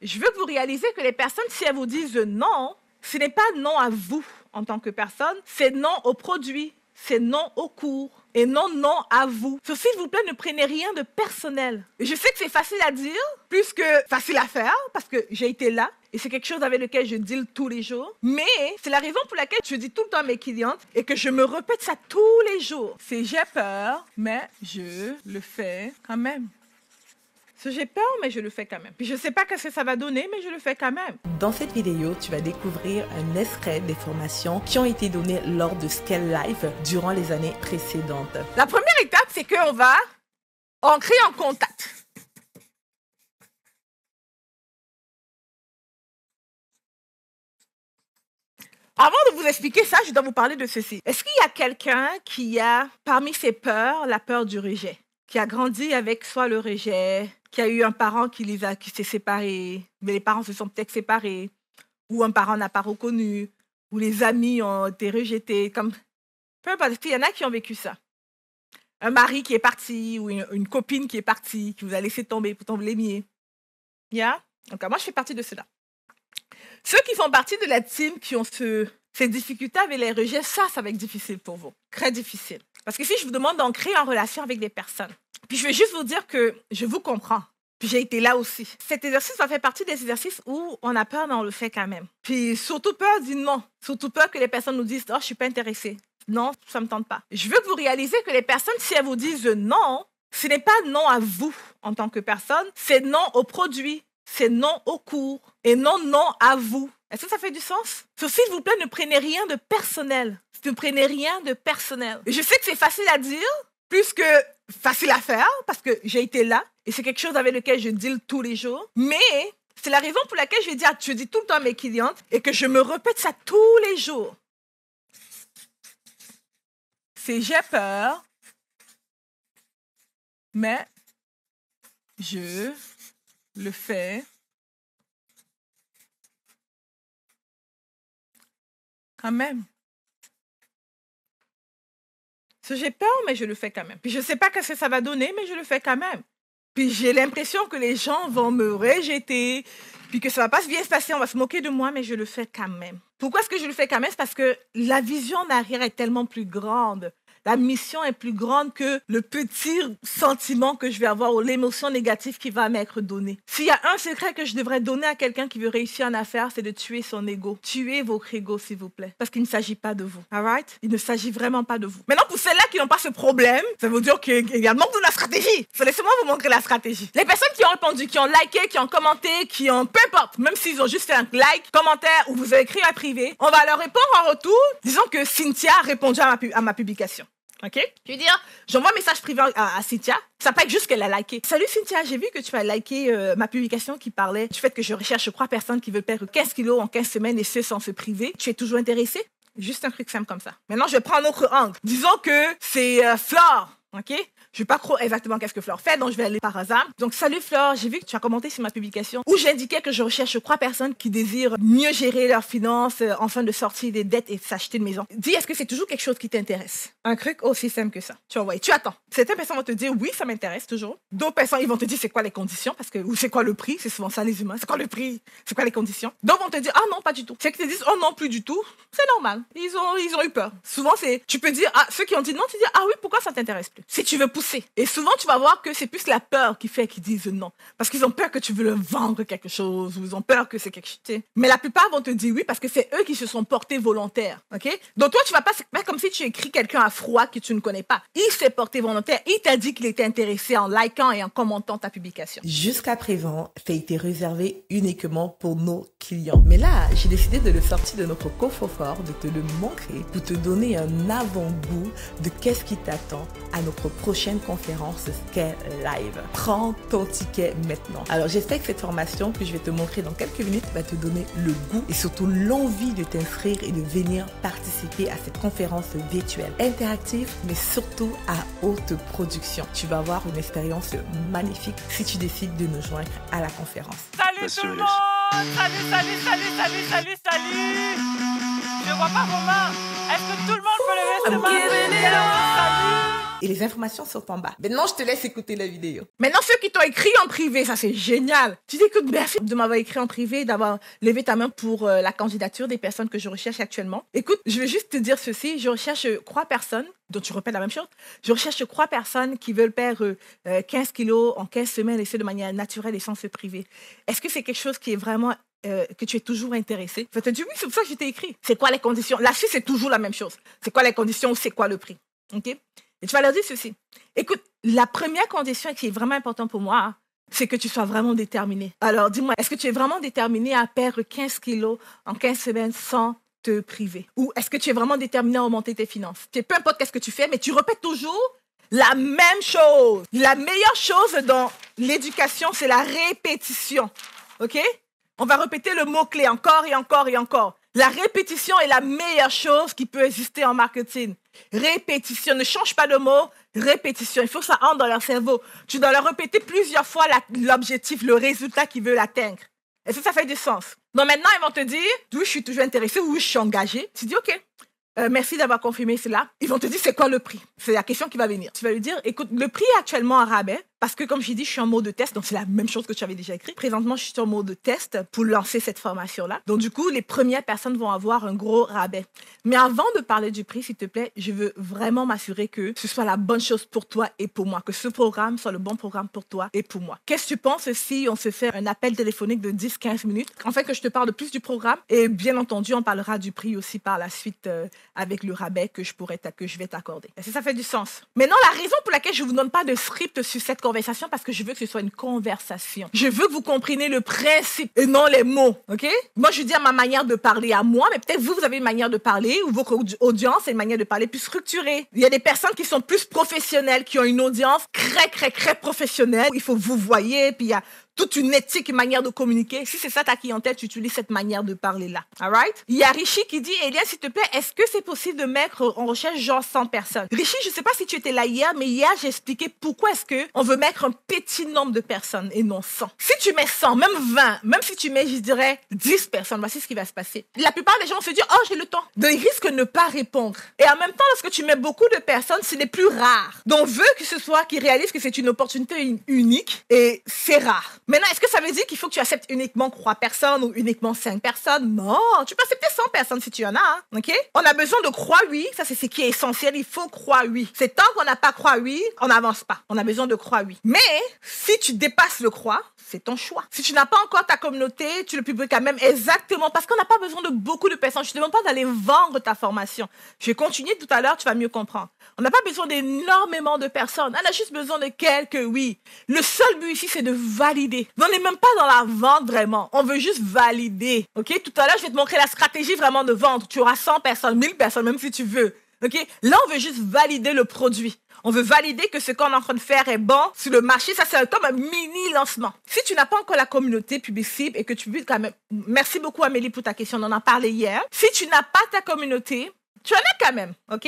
Je veux que vous réalisez que les personnes, si elles vous disent non, ce n'est pas non à vous en tant que personne, c'est non au produit, c'est non au cours et non à vous. So, s'il vous plaît, ne prenez rien de personnel. Je sais que c'est facile à dire, plus que facile à faire, parce que j'ai été là et c'est quelque chose avec lequel je deal tous les jours. Mais c'est la raison pour laquelle je dis tout le temps à mes clientes et que je me répète ça tous les jours. C'est j'ai peur, mais je le fais quand même. J'ai peur, mais je le fais quand même. Puis je sais pas ce que ça va donner, mais je le fais quand même. Dans cette vidéo, tu vas découvrir un extrait des formations qui ont été données lors de Scale Live durant les années précédentes. La première étape, c'est qu'on va entrer en contact. Avant de vous expliquer ça, je dois vous parler de ceci. Est-ce qu'il y a quelqu'un qui a, parmi ses peurs, la peur du rejet? Qui a grandi avec soit le rejet, qui a eu un parent qui s'est séparé, mais les parents se sont peut-être séparés, ou un parent n'a pas reconnu, ou les amis ont été rejetés, comme peu importe, il y en a qui ont vécu ça. Un mari qui est parti, ou une copine qui est partie, qui vous a laissé tomber pour tomber les miens. Yeah? Donc moi, je fais partie de cela. Ceux qui font partie de la team qui ont ces difficultés avec les rejets, ça va être difficile pour vous. Très difficile. Parce que si je vous demande d'entrer en relation avec des personnes, puis je vais juste vous dire que je vous comprends. Puis j'ai été là aussi. Cet exercice va faire partie des exercices où on a peur, mais on le fait quand même. Puis surtout peur du non. Surtout peur que les personnes nous disent « Oh, je suis pas intéressée. Non, ça me tente pas. » Je veux que vous réalisez que les personnes, si elles vous disent non, ce n'est pas non à vous en tant que personne, c'est non au produit, c'est non au cours et non à vous. Est-ce que ça fait du sens? S'il vous plaît, ne prenez rien de personnel. Ne prenez rien de personnel. Et je sais que c'est facile à dire, plus que facile à faire, parce que j'ai été là, et c'est quelque chose avec lequel je deal tous les jours. Mais c'est la raison pour laquelle je dis tout le temps à mes clientes, et que je me répète ça tous les jours. C'est j'ai peur, mais je le fais quand même. J'ai peur, mais je le fais quand même. Puis je sais pas ce que ça va donner, mais je le fais quand même. Puis j'ai l'impression que les gens vont me rejeter, puis que ça va pas bien se passer, on va se moquer de moi, mais je le fais quand même. Pourquoi est-ce que je le fais quand même? C'est parce que la vision en arrière est tellement plus grande. La mission est plus grande que le petit sentiment que je vais avoir ou l'émotion négative qui va m'être donnée. S'il y a un secret que je devrais donner à quelqu'un qui veut réussir en affaires, c'est de tuer son ego. Tuez votre ego, s'il vous plaît. Parce qu'il ne s'agit pas de vous. All right? Il ne s'agit vraiment pas de vous. Maintenant, pour celles-là qui n'ont pas ce problème, ça veut dire qu'il y a le manque de la stratégie. Laissez-moi vous montrer la stratégie. Les personnes qui ont répondu, qui ont liké, qui ont commenté, qui ont... Peu importe, même s'ils ont juste fait un like, commentaire ou vous avez écrit un privé, on va leur répondre en retour. Disons que Cynthia a répondu à ma publication. OK? Je veux dire, j'envoie un message privé à Cynthia. Ça peut être juste qu'elle a liké. Salut Cynthia, j'ai vu que tu as liké ma publication qui parlait du fait que je recherche 3 personnes qui veulent perdre 15 kilos en 15 semaines et ce sans se priver. Tu es toujours intéressée? Juste un truc simple comme ça. Maintenant, je vais prendre un autre angle. Disons que c'est Flore. OK? Je ne sais pas trop exactement qu'est-ce que Flore fait, donc je vais aller par hasard. Donc, salut Flore, j'ai vu que tu as commenté sur ma publication où j'indiquais que je recherche 3 personnes qui désirent mieux gérer leurs finances, afin de sortir des dettes et de s'acheter une maison. Dis, est-ce que c'est toujours quelque chose qui t'intéresse? Un truc aussi simple que ça. Tu envoies, tu attends. Certaines personnes vont te dire, oui, ça m'intéresse toujours. D'autres personnes, ils vont te dire, c'est quoi les conditions? Ou c'est quoi le prix? C'est souvent ça, les humains. C'est quoi le prix? C'est quoi les conditions? D'autres vont te dire, ah non, pas du tout. Ceux qui te disent, oh non, plus du tout, c'est normal. Ils ont eu peur. Souvent, tu peux dire, ah, ceux qui ont dit non, tu dis, ah oui, pourquoi ça t'intéresse plus? Si tu veux pousser. Et souvent, tu vas voir que c'est plus la peur qui fait qu'ils disent non. Parce qu'ils ont peur que tu veux leur vendre quelque chose, ou ils ont peur que c'est quelque chose. Mais la plupart vont te dire oui parce que c'est eux qui se sont portés volontaires. OK? Donc toi, tu vas pas faire comme si tu écris quelqu'un à froid que tu ne connais pas. Il s'est porté volontaire. Il t'a dit qu'il était intéressé en likant et en commentant ta publication. Jusqu'à présent, ça a été réservé uniquement pour nos clients. Mais là, j'ai décidé de le sortir de notre coffre-fort, de te le montrer pour te donner un avant-goût de qu'est-ce qui t'attend à notre prochaine conférence Scale Live. Prends ton ticket maintenant. Alors, j'espère que cette formation que je vais te montrer dans quelques minutes va te donner le goût et surtout l'envie de t'inscrire et de venir participer à cette conférence virtuelle interactive, mais surtout à haute production. Tu vas avoir une expérience magnifique si tu décides de nous joindre à la conférence. Salut tout le monde! Salut! Je vois pas vos mains. Est-ce que tout le monde peut lever ses mains? Salut! Et les informations sont en bas. Maintenant, je te laisse écouter la vidéo. Maintenant, ceux qui t'ont écrit en privé, ça c'est génial. Tu dis que merci de m'avoir écrit en privé, d'avoir levé ta main pour la candidature des personnes que je recherche actuellement. Écoute, je vais juste te dire ceci. Je recherche 3 personnes, dont tu répètes la même chose. Je recherche 3 personnes qui veulent perdre 15 kilos en 15 semaines et ce de manière naturelle et sans se priver. Est-ce que c'est quelque chose qui est vraiment que tu es toujours intéressé? Je te dis oui, c'est pour ça que je t'ai écrit. C'est quoi les conditions? La suite, c'est toujours la même chose. C'est quoi les conditions? C'est quoi le prix? OK? Et tu vas leur dire ceci. Écoute, la première condition qui est vraiment importante pour moi, c'est que tu sois vraiment déterminé. Alors, dis-moi, est-ce que tu es vraiment déterminé à perdre 15 kilos en 15 semaines sans te priver? Ou est-ce que tu es vraiment déterminé à augmenter tes finances? Peu importe qu'est-ce que tu fais, mais tu répètes toujours la même chose. La meilleure chose dans l'éducation, c'est la répétition. OK? On va répéter le mot-clé encore et encore et encore. La répétition est la meilleure chose qui peut exister en marketing. Répétition, ne change pas de mot, répétition. Il faut que ça entre dans leur cerveau. Tu dois leur répéter plusieurs fois l'objectif, le résultat qu'ils veulent atteindre. Est-ce que ça fait du sens? Donc maintenant, ils vont te dire, oui, je suis toujours intéressé, oui, je suis engagé. Tu dis, OK, merci d'avoir confirmé cela. Ils vont te dire, c'est quoi le prix? C'est la question qui va venir. Tu vas lui dire, écoute, le prix est actuellement en rabais. Parce que, comme j'ai dit, je suis en mode de test. Donc, c'est la même chose que tu avais déjà écrit. Présentement, je suis en mode de test pour lancer cette formation-là. Donc, du coup, les premières personnes vont avoir un gros rabais. Mais avant de parler du prix, s'il te plaît, je veux vraiment m'assurer que ce soit la bonne chose pour toi et pour moi. Que ce programme soit le bon programme pour toi et pour moi. Qu'est-ce que tu penses si on se fait un appel téléphonique de 10-15 minutes? Enfin, que je te parle de plus du programme. Et bien entendu, on parlera du prix aussi par la suite avec le rabais que je vais t'accorder. Est-ce que ça fait du sens? Maintenant, la raison pour laquelle je ne vous donne pas de script sur cette conversation, parce que je veux que ce soit une conversation. Je veux que vous compreniez le principe et non les mots, OK? Moi, je dis à ma manière de parler à moi, mais peut-être vous avez une manière de parler ou votre audience a une manière de parler plus structurée. Il y a des personnes qui sont plus professionnelles, qui ont une audience très professionnelle. Il faut que vous voyez, puis il y a toute une éthique, une manière de communiquer. Si c'est ça ta clientèle, tu utilises cette manière de parler-là. All right? Il y a Richie qui dit, Eliane, s'il te plaît, est-ce que c'est possible de mettre en recherche genre 100 personnes? Richie, je ne sais pas si tu étais là hier, mais hier, j'ai expliqué pourquoi est-ce qu'on veut mettre un petit nombre de personnes et non 100. Si tu mets 100, même 20, même si tu mets, je dirais, 10 personnes, voici ce qui va se passer. La plupart des gens se disent, oh, j'ai le temps. Donc, ils risquent de ne pas répondre. Et en même temps, lorsque tu mets beaucoup de personnes, ce n'est plus rare. Donc, on veut que ce soit qu'ils réalisent que c'est une opportunité unique et c'est rare. Maintenant, est-ce que ça veut dire qu'il faut que tu acceptes uniquement 3 personnes ou uniquement 5 personnes? Non, tu peux accepter 100 personnes si tu en as, hein, OK? On a besoin de croire oui, ça c'est ce qui est essentiel, il faut croire oui. C'est tant qu'on n'a pas croire oui, on n'avance pas. On a besoin de croire oui. Mais si tu dépasses le croire, c'est ton choix. Si tu n'as pas encore ta communauté, tu le publies quand même exactement parce qu'on n'a pas besoin de beaucoup de personnes. Je ne te demande pas d'aller vendre ta formation. Je vais continuer tout à l'heure, tu vas mieux comprendre. On n'a pas besoin d'énormément de personnes. On a juste besoin de quelques oui. Le seul but ici, c'est de valider. On n'est même pas dans la vente vraiment. On veut juste valider. OK? Tout à l'heure, je vais te montrer la stratégie vraiment de vente. Tu auras 100 personnes, 1000 personnes, même si tu veux. OK? Là, on veut juste valider le produit. On veut valider que ce qu'on est en train de faire est bon sur le marché. Ça, c'est comme un mini lancement. Si tu n'as pas encore la communauté publique cible et que tu veux quand même... Merci beaucoup, Amélie, pour ta question. On en a parlé hier. Si tu n'as pas ta communauté, tu en as quand même. OK?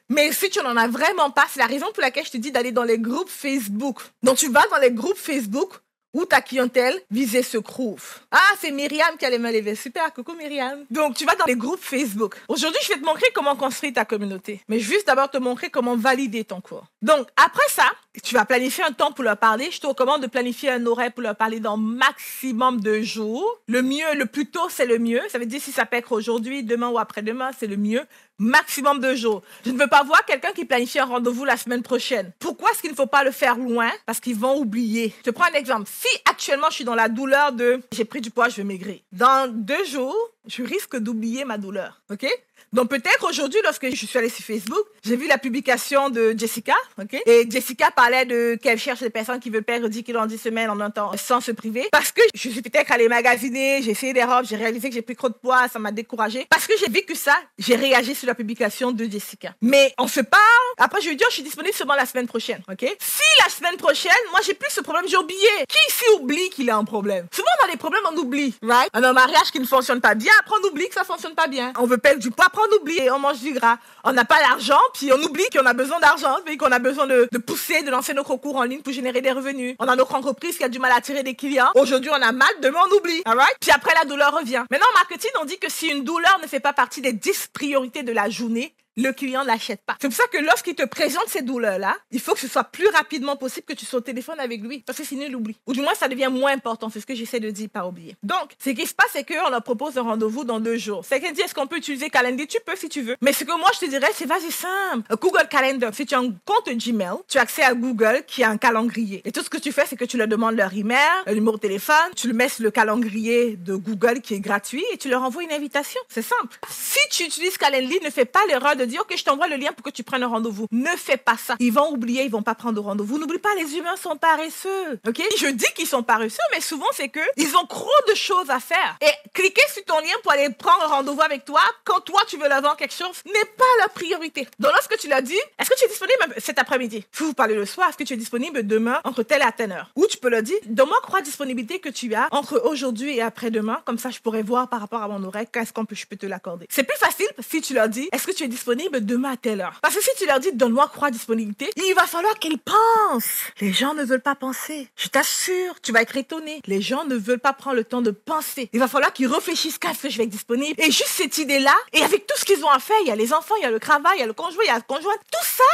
Mais si tu n'en as vraiment pas, c'est la raison pour laquelle je te dis d'aller dans les groupes Facebook. Donc, tu vas dans les groupes Facebook où ta clientèle visée se trouve. Ah, c'est Myriam qui a les mains levées. Super, coucou Myriam. Donc, tu vas dans les groupes Facebook. Aujourd'hui, je vais te montrer comment construire ta communauté. Mais juste d'abord te montrer comment valider ton cours. Donc, après ça, tu vas planifier un temps pour leur parler. Je te recommande de planifier un horaire pour leur parler dans maximum 2 jours. Le mieux, le plus tôt, c'est le mieux. Ça veut dire si ça peut être aujourd'hui, demain ou après-demain, c'est le mieux. Maximum 2 jours. Je ne veux pas voir quelqu'un qui planifie un rendez-vous la semaine prochaine. Pourquoi est-ce qu'il ne faut pas le faire loin? Parce qu'ils vont oublier. Je te prends un exemple. Si actuellement je suis dans la douleur de j'ai pris du poids, je veux maigrir. Dans 2 jours, je risque d'oublier ma douleur. OK? Donc peut-être aujourd'hui, lorsque je suis allée sur Facebook, j'ai vu la publication de Jessica, ok? Et Jessica parlait de qu'elle cherche des personnes qui veulent perdre 10 kilos en 10 semaines en un temps sans se priver. Parce que je suis peut-être allée magasiner, j'ai essayé des robes, j'ai réalisé que j'ai pris trop de poids, ça m'a découragée. Parce que j'ai vécu ça, j'ai réagi sur la publication de Jessica. Mais on se parle, après je lui dis, je suis disponible seulement la semaine prochaine, ok? Si la semaine prochaine, moi j'ai plus ce problème, j'ai oublié. Qui ici oublie qu'il a un problème? Souvent dans les problèmes, on oublie, right? On a un mariage qui ne fonctionne pas bien, après on oublie que ça fonctionne pas bien. On veut perdre du poids, après on oublie et on mange du gras. On n'a pas l'argent, puis on oublie qu'on a besoin d'argent, puis qu'on a besoin de pousser, de lancer nos concours en ligne pour générer des revenus. On a notre entreprise qui a du mal à attirer des clients. Aujourd'hui, on a mal, demain, on oublie. Alright? Puis après, la douleur revient. Maintenant, en marketing, on dit que si une douleur ne fait pas partie des 10 priorités de la journée, le client n'achète pas. C'est pour ça que lorsqu'il te présente ces douleurs-là, il faut que ce soit plus rapidement possible que tu sois au téléphone avec lui. Parce que sinon, il oublie. Ou du moins, ça devient moins important. C'est ce que j'essaie de dire, pas oublier. Donc, ce qui se passe, c'est qu'on leur propose un rendez-vous dans 2 jours. C'est qu'elle dit, est-ce qu'on peut utiliser Calendly? Tu peux si tu veux. Mais ce que moi, je te dirais, c'est vas-y simple. Google Calendar. Si tu as un compte Gmail, tu as accès à Google qui a un calendrier. Et tout ce que tu fais, c'est que tu leur demandes leur email, le numéro de téléphone, tu le mets sur le calendrier de Google qui est gratuit et tu leur envoies une invitation. C'est simple. Si tu utilises Calendly, ne fais pas l'erreur de dire, OK, je t'envoie le lien pour que tu prennes un rendez-vous. Ne fais pas ça. Ils vont oublier, ils vont pas prendre de rendez-vous. N'oublie pas, les humains sont paresseux. OK? Je dis qu'ils sont paresseux, mais souvent, c'est que ils ont trop de choses à faire. Et cliquer sur ton lien pour aller prendre un rendez-vous avec toi, quand toi, tu veux leur vendre quelque chose, n'est pas la priorité. Donc, lorsque tu l'as dit, est-ce que tu es disponible cet après-midi? Si vous parlez le soir, est-ce que tu es disponible demain entre telle et telle heure? Ou tu peux leur dire, donne-moi quoi disponibilité que tu as entre aujourd'hui et après-demain. Comme ça, je pourrais voir par rapport à mon horaire qu'est-ce je peux te l'accorder. C'est plus facile si tu leur dis, est-ce que tu es disponible demain à telle heure? Parce que si tu leur dis, donne-moi quoi disponibilité, il va falloir qu'ils pensent. Les gens ne veulent pas penser. Je t'assure, tu vas être étonné. Les gens ne veulent pas prendre le temps de penser. Il va falloir qu'ils réfléchissent quand est-ce que je vais être disponible. Et juste cette idée-là, et avec tout ce qu'ils ont à faire, il y a les enfants, il y a le travail, il y a le conjoint, il y a la conjointe, tout ça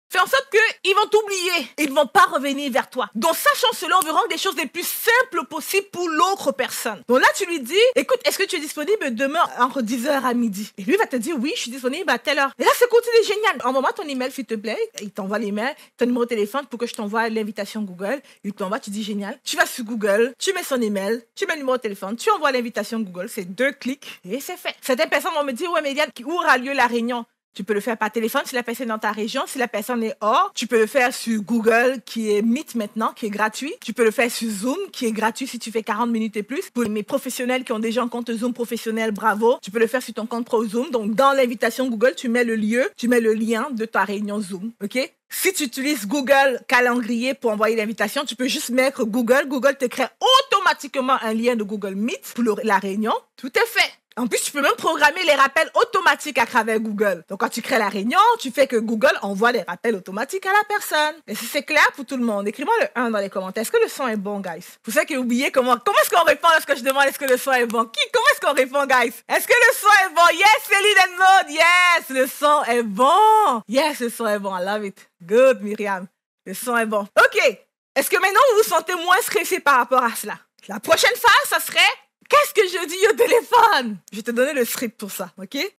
fait en sorte qu'ils vont t'oublier. Ils ne vont pas revenir vers toi. Donc, sachant cela, on veut rendre les choses les plus simples possibles pour l'autre personne. Donc là, tu lui dis, écoute, est-ce que tu es disponible demain entre 10h à midi? Et lui va te dire, oui, je suis disponible à telle heure. Et là, c'est cool, c'est génial. Envoie-moi ton email, s'il te plaît. Il t'envoie l'email, ton numéro de téléphone pour que je t'envoie l'invitation Google. Il t'envoie, tu dis génial. Tu vas sur Google, tu mets son email, tu mets le numéro de téléphone, tu envoies l'invitation Google. C'est 2 clics et c'est fait. Certaines personnes vont me dire, ouais, mais Diane, où aura lieu la réunion? Tu peux le faire par téléphone si la personne est dans ta région. Si la personne est hors, tu peux le faire sur Google, qui est Meet maintenant, qui est gratuit. Tu peux le faire sur Zoom, qui est gratuit si tu fais 40 minutes et plus. Pour mes professionnels qui ont déjà un compte Zoom professionnel, bravo. Tu peux le faire sur ton compte Pro Zoom. Donc, dans l'invitation Google, tu mets le lieu, tu mets le lien de ta réunion Zoom. OK? Si tu utilises Google Calendrier pour envoyer l'invitation, tu peux juste mettre Google. Google te crée automatiquement un lien de Google Meet pour la réunion. Tout est fait. En plus, tu peux même programmer les rappels automatiques à travers Google. Donc, quand tu crées la réunion, tu fais que Google envoie des rappels automatiques à la personne. Et si c'est clair pour tout le monde, écris-moi le 1 dans les commentaires. Est-ce que le son est bon, guys? Vous savez que oubliez comment est-ce qu'on répond lorsque je demande est-ce que le son est bon? Comment est-ce qu'on répond, guys? Est-ce que le son est bon? Yes, Céline and Maud. Yes, le son est bon. Yes, le son est bon. I love it. Good, Myriam. Le son est bon. OK. Est-ce que maintenant, vous vous sentez moins stressé par rapport à cela? La prochaine phase, ça serait... Qu'est-ce que je dis au téléphone? Je vais te donner le script pour ça, OK?